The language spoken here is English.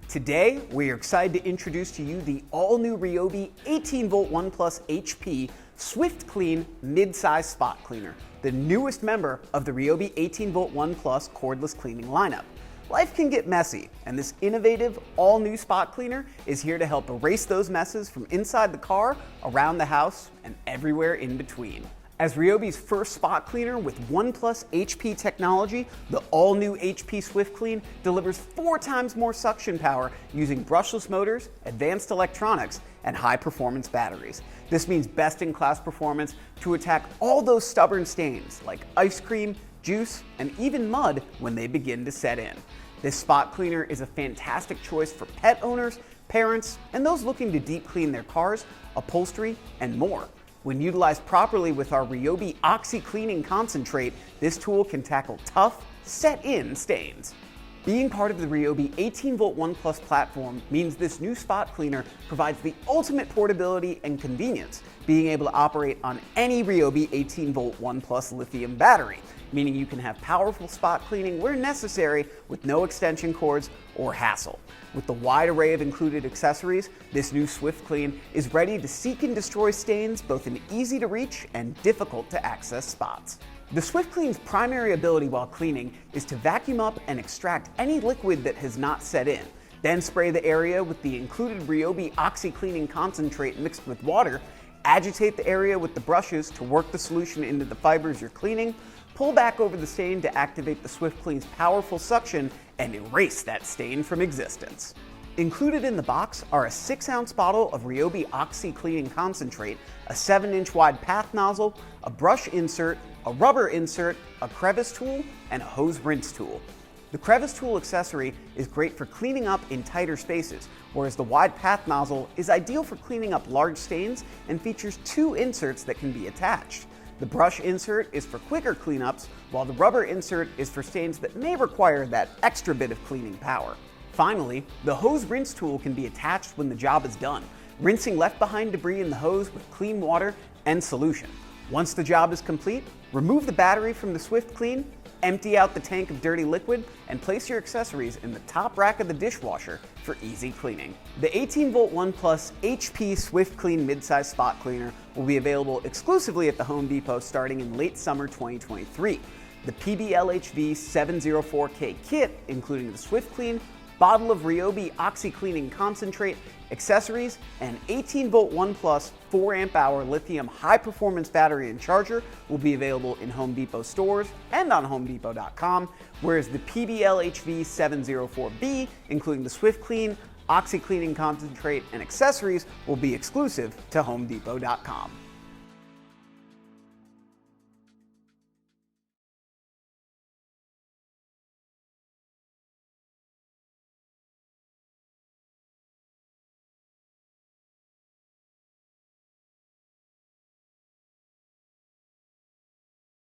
Today, we are excited to introduce to you the all-new RYOBI 18V 1+ HP SWIFTClean mid-size spot cleaner, the newest member of the RYOBI 18V 1+ cordless cleaning lineup. Life can get messy, and this innovative, all-new spot cleaner is here to help erase those messes from inside the car, around the house, and everywhere in between. As RYOBI's first spot cleaner with 1+ HP technology, the all-new HP SWIFTClean delivers 4 times more suction power using brushless motors, advanced electronics, and high-performance batteries. This means best-in-class performance to attack all those stubborn stains like ice cream, juice, and even mud when they begin to set in. This spot cleaner is a fantastic choice for pet owners, parents, and those looking to deep clean their cars, upholstery, and more. When utilized properly with our RYOBI OxyCleaning Concentrate, this tool can tackle tough, set-in stains. Being part of the RYOBI 18V 1+ platform means this new spot cleaner provides the ultimate portability and convenience, being able to operate on any RYOBI 18V 1+ lithium battery, meaning you can have powerful spot cleaning where necessary with no extension cords or hassle. With the wide array of included accessories, this new SWIFTClean is ready to seek and destroy stains both in easy to reach and difficult to access spots. The SWIFTClean's primary ability while cleaning is to vacuum up and extract any liquid that has not set in, then spray the area with the included RYOBI OxyCleaning Concentrate mixed with water, agitate the area with the brushes to work the solution into the fibers you're cleaning, pull back over the stain to activate the SWIFTClean's powerful suction and erase that stain from existence. Included in the box are a 6-ounce bottle of RYOBI OxyCleaning Concentrate, a 7-inch wide path nozzle, a brush insert, a rubber insert, a crevice tool, and a hose rinse tool. The crevice tool accessory is great for cleaning up in tighter spaces, whereas the wide path nozzle is ideal for cleaning up large stains and features 2 inserts that can be attached. The brush insert is for quicker cleanups, while the rubber insert is for stains that may require that extra bit of cleaning power. Finally, the hose rinse tool can be attached when the job is done, rinsing left behind debris in the hose with clean water and solution. Once the job is complete, remove the battery from the SWIFTClean, empty out the tank of dirty liquid, and place your accessories in the top rack of the dishwasher for easy cleaning. The 18V 1+ HP SWIFTClean midsize spot cleaner will be available exclusively at the Home Depot starting in late summer 2023. The PBLHV 704K kit, including the SWIFTClean, bottle of RYOBI OxyCleaning Concentrate, accessories, and 18V 1+ 4-amp-hour lithium high-performance battery and charger will be available in Home Depot stores and on HomeDepot.com, whereas the PBLHV 704B, including the SWIFTClean, OxyCleaning Concentrate, and accessories will be exclusive to HomeDepot.com.